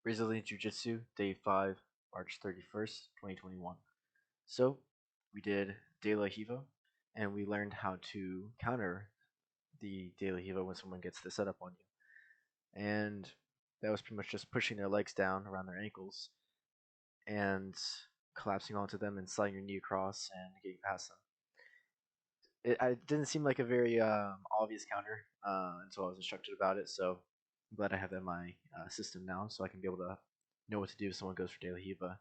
Brazilian Jiu Jitsu, Day 5, March 31st, 2021. So, we did De La Hiva, and we learned how to counter the De La Hiva when someone gets the setup on you. And that was pretty much just pushing their legs down around their ankles and collapsing onto them and sliding your knee across and getting past them. It didn't seem like a very obvious counter until I was instructed about it, so I'm glad I have that in my system now so I can be able to know what to do if someone goes for De La Hiva.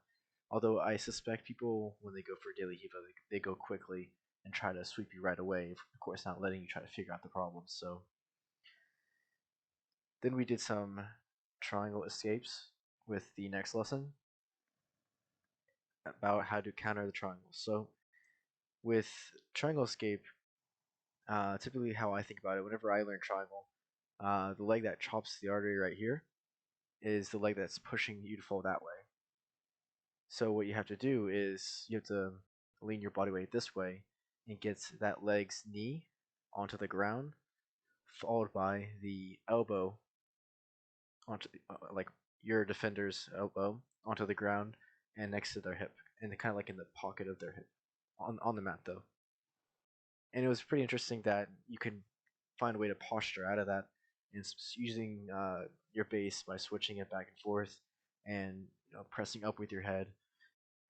Although I suspect people, when they go for De La Hiva, they go quickly and try to sweep you right away, of course not letting you try to figure out the problem. So then we did some triangle escapes with the next lesson about how to counter the triangle. So with triangle escape, typically how I think about it, whenever I learn triangle, the leg that chops the artery right here is the leg that's pushing you to fall that way. So what you have to do is you have to lean your body weight this way and get that leg's knee onto the ground, followed by the elbow onto like your defender's elbow onto the ground and next to their hip, and kind of like in the pocket of their hip on the mat though. And it was pretty interesting that you can find a way to posture out of that and using your base by switching it back and forth and pressing up with your head.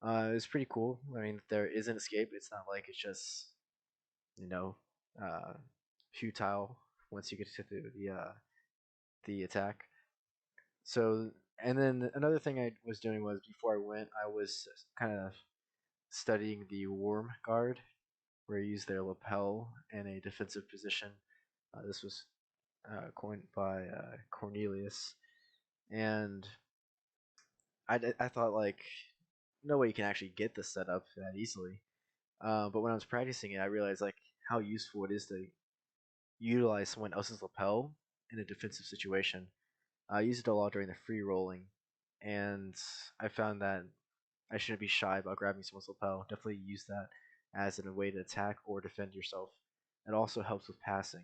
It's pretty cool. I mean, there is an escape. It's not like it's just you know uh, futile once you get to the attack. So, and then another thing I was doing was before I went, I was kind of studying the worm guard, where you use their lapel in a defensive position. This was coined by Cornelius, and I thought like no way you can actually get this set up that easily. But when I was practicing it, I realized like how useful it is to utilize someone else's lapel in a defensive situation. I used it a lot during the free rolling, and I found that I shouldn't be shy about grabbing someone's lapel. Definitely use that as a way to attack or defend yourself. It also helps with passing,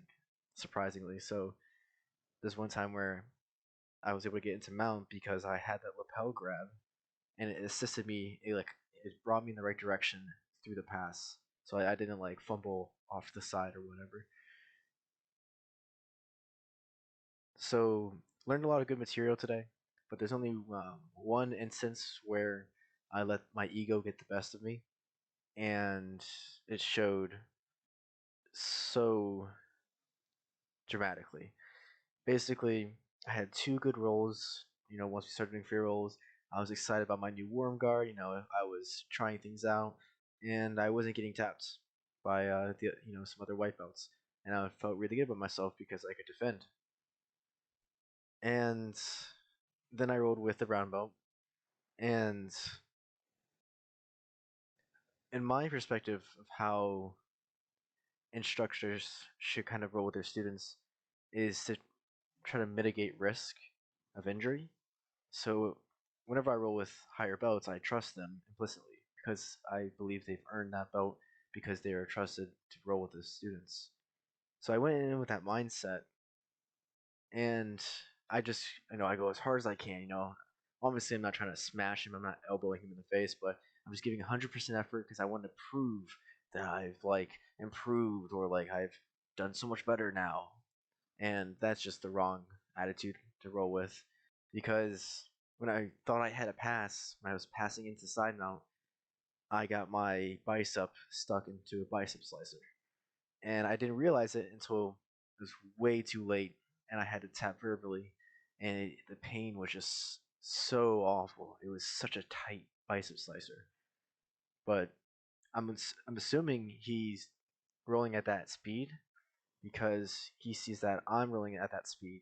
surprisingly. So there's one time where I was able to get into mount because I had that lapel grab, and it assisted me. It brought me in the right direction through the pass, so I didn't like fumble off the side or whatever. So learned a lot of good material today, but there's only one instance where I let my ego get the best of me, and it showed so dramatically. Basically, I had two good rolls. Once we started doing free rolls, I was excited about my new worm guard. I was trying things out, and I wasn't getting tapped by some other white belts, and I felt really good about myself because I could defend. And then I rolled with the brown belt, and in my perspective of how instructors should kind of roll with their students is to try to mitigate risk of injury. So whenever I roll with higher belts, I trust them implicitly because I believe they've earned that belt because they are trusted to roll with the students. So I went in with that mindset, and I just I go as hard as I can. Obviously I'm not trying to smash him. I'm not elbowing him in the face, but I'm just giving 100% effort because I want to prove that I've like improved or like I've done so much better now. And that's just the wrong attitude to roll with because when I thought I had a pass, when I was passing into side mount, I got my bicep stuck into a bicep slicer. And I didn't realize it until it was way too late and I had to tap verbally. And the pain was just so awful. It was such a tight bicep slicer. But I'm assuming he's rolling at that speed because he sees that I'm rolling at that speed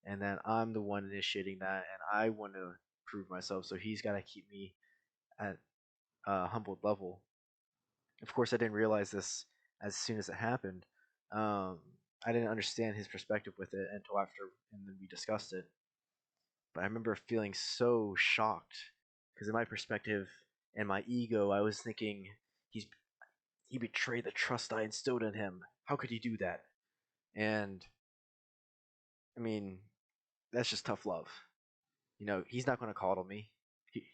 and that I'm the one initiating that and I want to prove myself. So he's got to keep me at a humbled level. Of course, I didn't realize this as soon as it happened. Um, I didn't understand his perspective with it until after, and then we discussed it. But I remember feeling so shocked because in my perspective and my ego, I was thinking he betrayed the trust I instilled in him. How could he do that? And I mean, that's just tough love. he's not going to coddle me.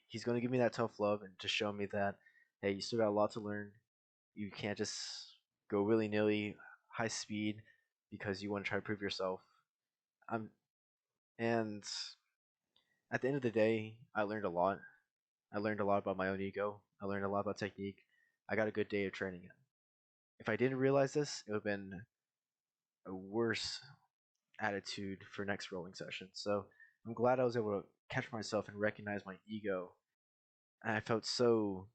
He's going to give me that tough love and just show me that, hey, you still got a lot to learn. You can't just go willy nilly, high speed, because you want to try to prove yourself. I'm and at the end of the day, I learned a lot. I learned a lot about my own ego. I learned a lot about technique. I got a good day of training in. If I didn't realize this, it would have been a worse attitude for next rolling session. So I'm glad I was able to catch myself and recognize my ego. And I felt so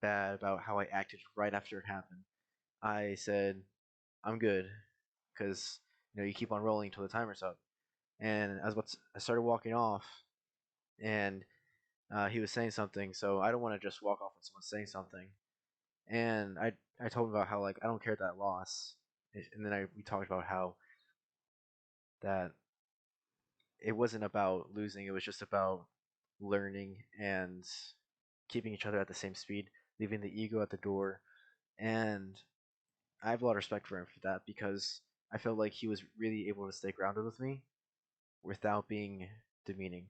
bad about how I acted right after it happened. I said, I'm good, because you keep on rolling until the timer's up. And I started walking off, and he was saying something, so I don't want to just walk off when someone's saying something. And I told him about how, like, I don't care that I lost, and then we talked about how that it wasn't about losing, it was just about learning and keeping each other at the same speed, leaving the ego at the door. And I have a lot of respect for him for that, because I felt like he was really able to stay grounded with me without being demeaning.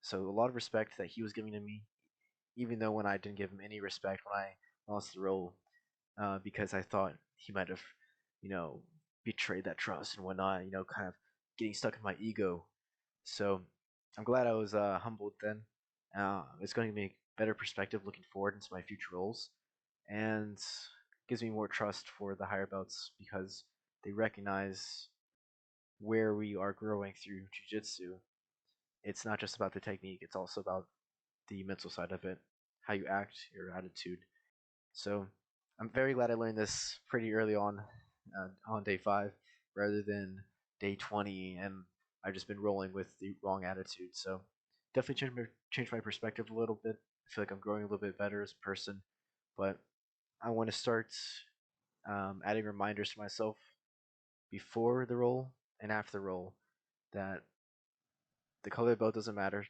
So a lot of respect that he was giving to me, even though when I didn't give him any respect when I lost the role, because I thought he might have, you know, betrayed that trust and whatnot, kind of getting stuck in my ego. So I'm glad I was humbled then. It's going to give me better perspective looking forward into my future roles, and gives me more trust for the higher belts, because they recognize where we are growing through jiu-jitsu. It's not just about the technique, it's also about the mental side of it, how you act, your attitude. So I'm very glad I learned this pretty early on day 5, rather than day 20, and I've just been rolling with the wrong attitude. So definitely changed my perspective a little bit. I feel like I'm growing a little bit better as a person, but I want to start adding reminders to myself before the roll and after the roll that the color of the belt doesn't matter.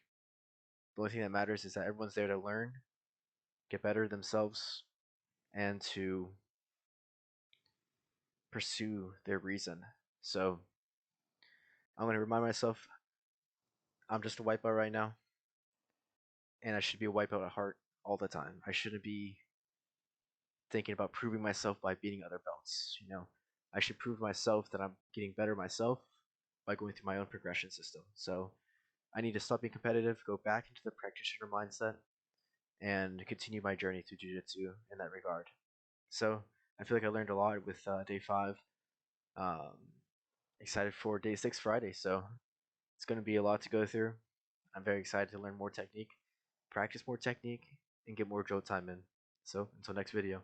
The only thing that matters is that everyone's there to learn, get better themselves, and to pursue their reason. So I'm going to remind myself I'm just a white belt right now, and I should be a white belt at heart all the time. I shouldn't be thinking about proving myself by beating other belts. I should prove myself that I'm getting better myself by going through my own progression system. So I need to stop being competitive, go back into the practitioner mindset, and continue my journey through jiu-jitsu in that regard. So I feel like I learned a lot with day 5. Um, Excited for day 6 Friday. So it's going to be a lot to go through. I'm very excited to learn more technique, practice more technique, and get more drill time in. So until next video.